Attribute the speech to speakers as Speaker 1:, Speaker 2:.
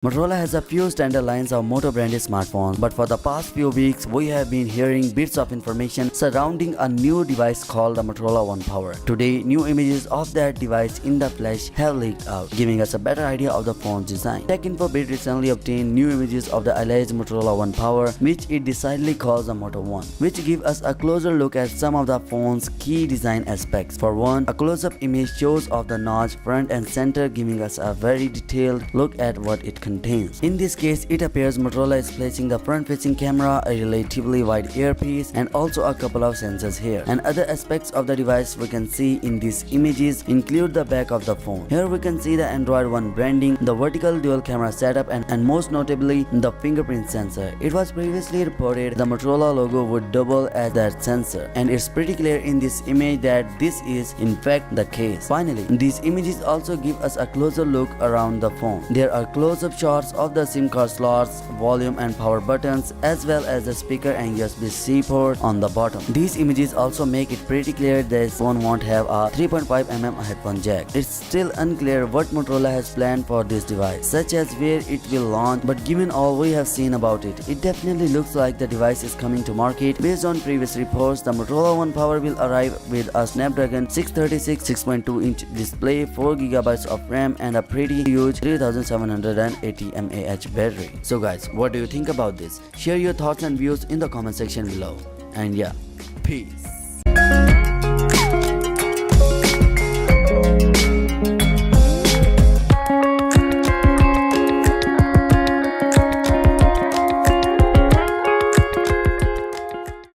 Speaker 1: Motorola has a few standard lines of Moto branded smartphones, but for the past few weeks, we have been hearing bits of information surrounding a new device called the Moto One Power. Today, new images of that device in the flesh have leaked out, giving us a better idea of the phone's design. TechInfo recently obtained new images of the alleged Moto One Power, which it decidedly calls the Moto One, which give us a closer look at some of the phone's key design aspects. For one, a close-up image shows off the notch front and center, giving us a very detailed look at what it contains. In this case, it appears Motorola is placing the front-facing camera, a relatively wide earpiece, and also a couple of sensors here. And other aspects of the device we can see in these images include the back of the phone. Here we can see the Android One branding, the vertical dual camera setup, and most notably the fingerprint sensor. It was previously reported the Motorola logo would double as that sensor, and it's pretty clear in this image that this is in fact the case. Finally, these images also give us a closer look around the phone. There are close-up shots of the SIM card slots, volume and power buttons, as well as the speaker and USB-C port on the bottom. These images also make it pretty clear this phone won't have a 3.5mm headphone jack. It's still unclear what Motorola has planned for this device, such as where it will launch, but given all we have seen about it, it definitely looks like the device is coming to market. Based on previous reports, the Motorola One Power will arrive with a Snapdragon 636 6.2-inch display, 4GB of RAM, and a pretty huge 3780 mAh battery. So guys, what do you think about this? Share your thoughts and views in the comment section below. And yeah, peace.